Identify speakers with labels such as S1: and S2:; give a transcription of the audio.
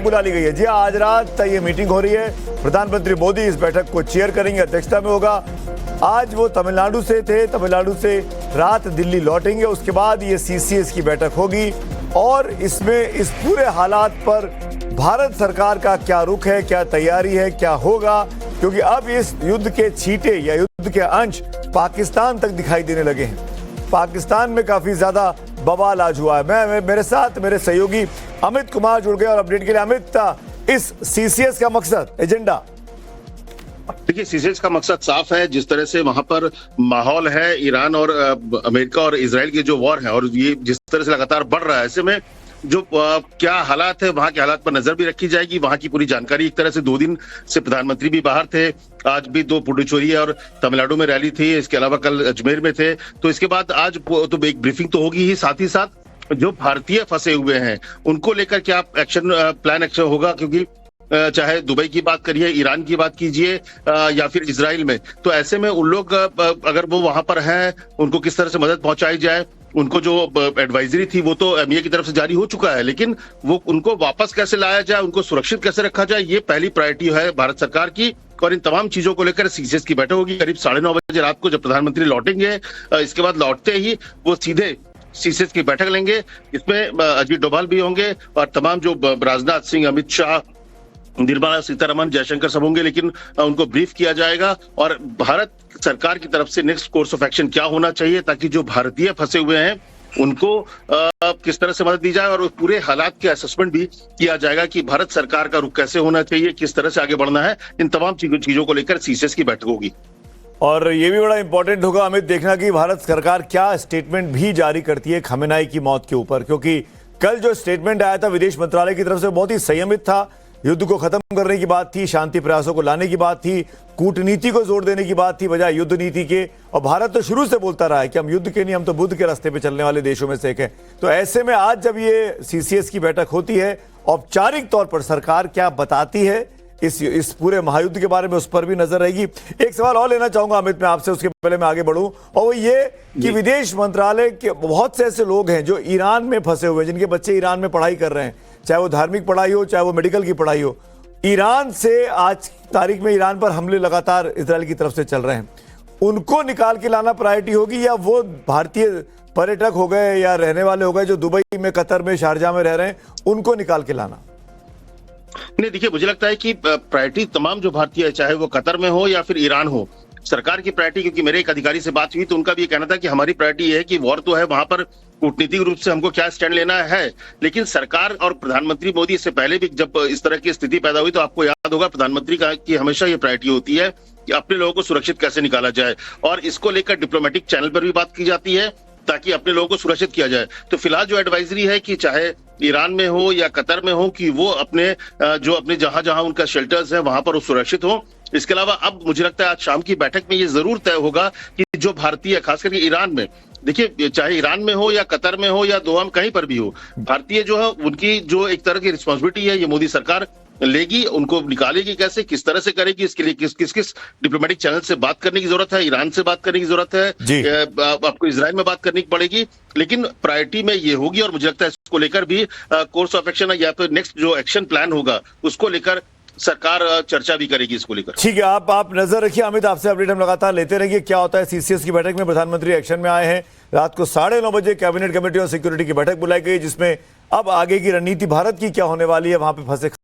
S1: बुला ली गई है। जी आज रात ये मीटिंग हो रही है। प्रधानमंत्री मोदी इस बैठक को चेयर करेंगे, अध्यक्षता में होगा। आज वो तमिलनाडु से थे, तमिलनाडु से रात दिल्ली लौटेंगे। उसके बाद ये सीसीएस की बैठक होगी और इसमें इस पूरे हालात पर भारत सरकार का क्या रुख है, क्या तैयारी है, क्या होगा, क्योंकि अब इस युद्ध के छींटे या युद्ध के अंश पाकिस्तान तक दिखाई देने लगे हैं। पाकिस्तान में काफी ज्यादा बवाल आज हुआ है। मेरे साथ मेरे सहयोगी अमित कुमार जुड़ गए और अपडेट के लिए। अमित, इस सीसीएस का मकसद, एजेंडा?
S2: देखिए, सीसीएस का मकसद साफ है। जिस तरह से वहां पर माहौल है, ईरान और अमेरिका और इजराइल की जो वॉर है और ये जिस तरह से लगातार बढ़ रहा है, ऐसे में जो क्या हालात है, वहां के हालात पर नजर भी रखी जाएगी। वहां की पूरी जानकारी, एक तरह से 2 दिन से प्रधानमंत्री भी बाहर थे। आज भी 2 पुडुचेरी और तमिलनाडु में रैली थी। इसके अलावा कल अजमेर में थे। तो इसके बाद आज तो एक ब्रीफिंग तो होगी ही, साथ ही साथ जो भारतीय फंसे हुए हैं उनको लेकर क्या प्लान एक्शन होगा, क्योंकि चाहे दुबई की बात करिए, ईरान की बात कीजिए या फिर इजराइल में, तो ऐसे में उन लोग अगर वो वहां पर हैं, उनको किस तरह से मदद पहुंचाई जाए। उनको जो एडवाइजरी थी वो तो एमईए की तरफ से जारी हो चुका है, लेकिन वो उनको वापस कैसे लाया जाए, उनको सुरक्षित कैसे रखा जाए, ये पहली प्रायोरिटी है भारत सरकार की। और इन तमाम चीजों को लेकर सीसीएस की बैठक होगी करीब 9:30 बजे रात को, जब प्रधानमंत्री लौटेंगे। इसके बाद लौटते ही वो सीधे सीसीएस की बैठक लेंगे। इसमें अजीत डोभाल भी होंगे और तमाम जो राजनाथ सिंह, अमित शाह, निर्मला सीतारमण, जयशंकर सब होंगे, लेकिन उनको ब्रीफ किया जाएगा और भारत सरकार की तरफ से नेक्स्ट कोर्स ऑफ एक्शन क्या होना चाहिए, ताकि जो भारतीय फंसे हुए हैं उनको किस तरह से मदद दी जाए। और पूरे हालात के असेसमेंट भी किया जाएगा कि भारत सरकार का रुख कैसे होना चाहिए, किस तरह से आगे बढ़ना है। इन तमाम चीजों को लेकर सीसीएस की बैठक होगी।
S1: और ये भी बड़ा इंपॉर्टेंट होगा अमित, देखना कि भारत सरकार क्या स्टेटमेंट भी जारी करती है खamenei की मौत के ऊपर, क्योंकि कल जो स्टेटमेंट आया था विदेश मंत्रालय की तरफ से बहुत ही संयमित था। युद्ध को खत्म करने की बात थी, शांति प्रयासों को लाने की बात थी, कूटनीति को जोर देने की बात थी बजाय युद्ध नीति के। और भारत तो शुरू से बोलता रहा है कि हम युद्ध के नहीं, हम तो बुद्ध के रास्ते पे चलने वाले देशों में से एक है। तो ऐसे में आज जब ये सीसीएस की बैठक होती है, औपचारिक तौर पर सरकार क्या बताती है इस पूरे महायुद्ध के बारे में, उस पर भी नजर रहेगी। एक सवाल और लेना चाहूंगा अमित मैं आपसे, उसके पहले मैं आगे बढ़ूं, और वो ये कि विदेश मंत्रालय के बहुत से ऐसे लोग हैं जो ईरान में फंसे हुए हैं, जिनके बच्चे ईरान में पढ़ाई कर रहे हैं, चाहे वो धार्मिक पढ़ाई हो, चाहे वो मेडिकल की पढ़ाई हो। ईरान से आज तारीख में ईरान पर हमले लगातार इजराइल की तरफ से चल रहे हैं। उनको निकाल के लाना प्रायोरिटी होगी, या वो भारतीय पर्यटक हो गए या रहने वाले हो गए जो दुबई में, कतर में, शारजा में रह रहे हैं, उनको निकाल के लाना?
S2: नहीं, देखिए, मुझे लगता है कि प्रायोरिटी तमाम जो भारतीय है, चाहे वो कतर में हो या फिर ईरान हो, सरकार की प्रायोरिटी, क्योंकि मेरे एक अधिकारी से बात हुई तो उनका भी ये कहना था कि हमारी प्रायोरिटी है कि वॉर तो है, वहां पर कूटनीतिक रूप से हमको क्या स्टैंड लेना है, लेकिन सरकार और प्रधानमंत्री मोदी इससे पहले भी जब इस तरह की स्थिति पैदा हुई तो आपको याद होगा प्रधानमंत्री का कि हमेशा ये प्रायोरिटी होती है कि अपने लोगों को सुरक्षित कैसे निकाला जाए, और इसको लेकर डिप्लोमेटिक चैनल पर भी बात की जाती है ताकि अपने लोगों को सुरक्षित किया जाए। तो फिलहाल जो एडवाइजरी है कि चाहे ईरान में हो या कतर में हो, कि वो अपने जहां जहां उनका शेल्टर्स है वहां पर वो सुरक्षित हो। इसके अलावा अब मुझे लगता है आज शाम की बैठक में ये जरूर तय होगा कि जो भारतीय, खास करके ईरान में, देखिए चाहे ईरान में हो या कतर में हो या दोहा में, कहीं पर भी हो, भारतीय जो है उनकी जो एक तरह की रिस्पॉन्सिबिलिटी है ये मोदी सरकार लेगी। उनको निकालेगी कैसे, किस तरह से करेगी, इसके लिए किस डिप्लोमेटिक चैनल से बात करने की जरूरत है, ईरान से बात करने की जरूरत है, आपको इजराइल में बात करनी पड़ेगी, लेकिन प्रायोरिटी में ये होगी। और मुझे लगता है इसको लेकर भी कोर्स ऑफ एक्शन या फिर नेक्स्ट जो एक्शन प्लान होगा उसको लेकर सरकार चर्चा भी करेगी इसको लेकर।
S1: ठीक है, आप नजर रखिए अमित, आपसे अपडेट हम लगातार लेते रहेंगे क्या होता है। सीसीएस की बैठक में प्रधानमंत्री एक्शन में आए हैं। रात को 9:30 बजे कैबिनेट कमेटी और सिक्योरिटी की बैठक बुलाई गई, जिसमें अब आगे की रणनीति भारत की क्या होने वाली है, वहां पे फंसे